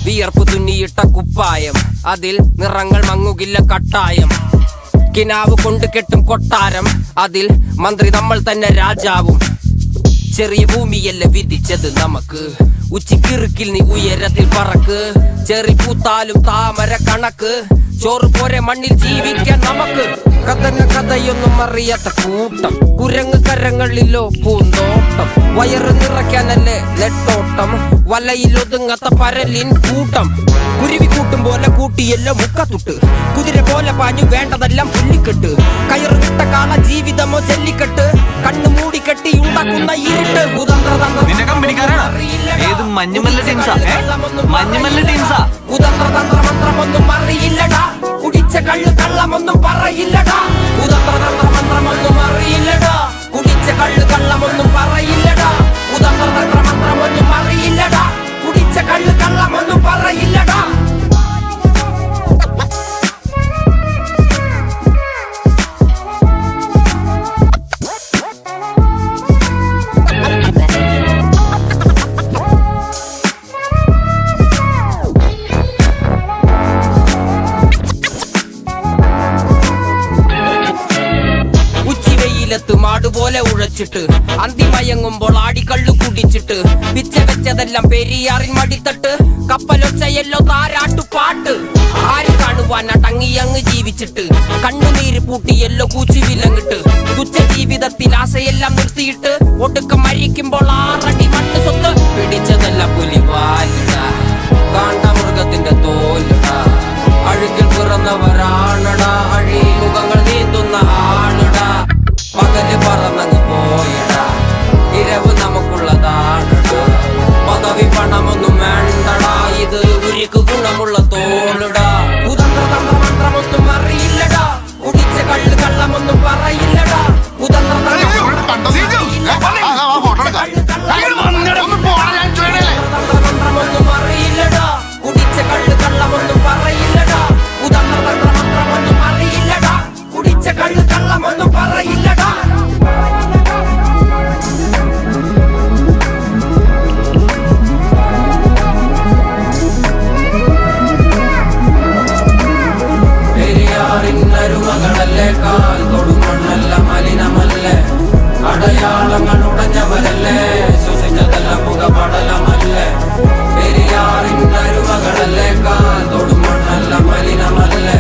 വിയർപ്പ് തുന്നിയിട്ട കുപ്പായം, അതിൽ നിറങ്ങൾ മങ്ങുകില്ല കട്ടായം. കിനാവ് കൊണ്ട് കെട്ടും കൊട്ടാരം, അതിൽ മന്ത്രി നമ്മൾ തന്നെ രാജാവും. ചെറിയ ഭൂമിയല്ല വിധിച്ചത് നമുക്ക്, ഉച്ചിക്കിറുക്കിൽ നീ ഉയരത്തിൽ പറക്ക്. ചെറി പൂത്താലും താമര കണക്ക്, ചോറ് പോരെ മണ്ണിൽ ജീവിക്കാൻ നമുക്ക്. കഥയൊന്നും അറിയാത്ത കൂട്ടം, കുരങ്ങ് കരങ്ങളിലോ പൂന്തോട്ടം. വയറ് നിറയ്ക്കാനല്ലേ നെട്ടോട്ടം, വലയിൽ ഒതുങ്ങാത്ത പരലിൻ കൂട്ടം. കുരുവി കൂട്ടും പോലെ കൂട്ടിയല്ലോ മുക്കത്തുട്ട്, കുതിര പോലെ പാഞ്ഞു വേണ്ടതെല്ലാം പുല്ലിക്കെട്ട്. കയറ് വിട്ട കാള ജീവിതമോ ജല്ലിക്കെട്ട്, കണ്ണു മൂടിക്കെട്ടി ഉണ്ടാക്കുന്ന ഇരുട്ട്. കുതന്ത്രതന്ത്രമന്ത്രമൊന്നും അറിയില്ലടാ, കുടിച്ച കള്ള് കള്ളമൊന്നും പറയില്ലടാ. കുതന്ത്രതന്ത്രമന്ത്രമൊന്നും അറിയില്ലടാ, കുടിച്ച കള്ള് കള്ളമൊന്നും പറയില്ലടാ. കുതന്ത്രതന്ത്രമന്ത്രമൊന്നും അറിയില്ലടാ, കുടിച്ച കള്ള് കള്ളമൊന്നും പറയില്ലടാ. മാടുപോലെ ഉഴച്ചിട്ട് അന്തിമയങ്ങുമ്പോൾ ആടിക്കള്ളു കുടിച്ചിട്ട്, പിച്ച വെച്ചതെല്ലാം പെരിയാറിൻ മടിത്തട്ട്. കപ്പലൊച്ചയല്ലോ താരാട്ടുപാട്ട്, ആര് കാണുവാൻ അടങ്ങിയങ്ങ് ജീവിച്ചിട്ട്. കണ്ണുനീര് പൂട്ടിയല്ലോ കൂച്ചി വിലങ്ങിട്ട്, തുച്ഛ ജീവിതത്തിൽ ആശയെല്ലാം നിർത്തിയിട്ട്. ഒടുക്കം മരിക്കുമ്പോൾ 6 അടി മണ്ണ് സ്വത്ത്. പിടിച്ചതെല്ലാം പുലിവാലിടാ, കാണ്ടാമൃഗത്തിന്റെ തോലിടാ. അഴുകിൽ പിറന്നവരാണടാ, അഴിമുഖങ്ങൾ നീന്തുന്ന ആണടാ. പകല് പറന്നങ്ങ് പോയടാ, ഇരവ് നമുക്കുള്ളതാണടാ. പദവി പണമൊന്നും വേണ്ടടാ, ഇത് ഉരുക്ക് ഗുണമുള്ള തോളിടാ. കുതന്ത്രതന്ത്രമന്ത്രമൊന്നും അറിയില്ലടാ, കുടിച്ച കള്ള് കള്ളമൊന്നും പറയില്ലടാ. കുതന്ത്രതന്ത്രമന്ത്രമൊന്നും അറിയില്ലടാ, കുടിച്ച കള്ള് കള്ളമൊന്നും പറയില്ലടാ. കുതന്ത്രതന്ത്രമന്ത്രമൊന്നും അറിയില്ലടാ, കുടിച്ച കള്ള് കള്ളമൊന്നും പറയില്ലടാ. പെരിയാറിന്നരുമകളല്ലേ, കാൽ തൊടുമണ്ണല്ല മലിനമല്ലേ. അടയാളങ്ങൾ ഉടഞ്ഞവരല്ലേ, ശ്വസിച്ചതെല്ലാം പുകപടലമല്ലേ. പെരിയാറിന്നരുമകളല്ലേ, കാൽ തൊടുമണ്ണല്ല മലിനമല്ലേ.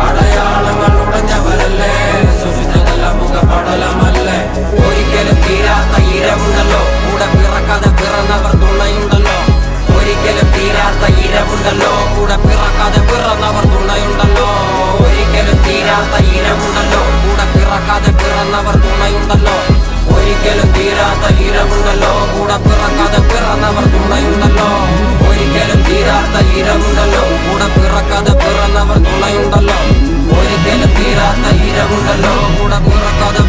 അടയാളങ്ങൾ ഉടഞ്ഞവരല്ലേ, ശ്വസിച്ചതെല്ലാം പുകപടലമല്ലേ. ഒരിക്കലും തീരാത്ത ഇരവുണ്ടല്ലോ, കൂടെ പിറക്കാതെ പിറന്നവർ തുണയുണ്ടല്ലോ. ഒരിക്കലും തീരാത്ത ഇരവുണ്ടല്ലോ, കൂടെ പിറക്കാതെ പിറന്നവർ തുണയുണ്ടല്ലോ. ഒരിക്കലും തീരാത്ത ഇരവുണ്ടല്ലോ, കൂടെ പിറക്കാതെ പിറന്നവർ തുണയുണ്ടല്ലോ. ഒരിക്കലും തീരാത്ത ഇരവുണ്ടല്ലോ, കൂടെ പിറക്കാതെ പിറന്നവർ തുണയുണ്ടല്ലോ. ഒരിക്കലും തീരാത്ത ഇരവുണ്ടല്ലോ, കൂടെ പിറക്കാതെ പിറന്നവർ തുണയുണ്ടല്ലോ. ഒരിക്കലും തീരാത്ത ഇരവുണ്ടല്ലോ, കൂടെ പിറക്കാതെ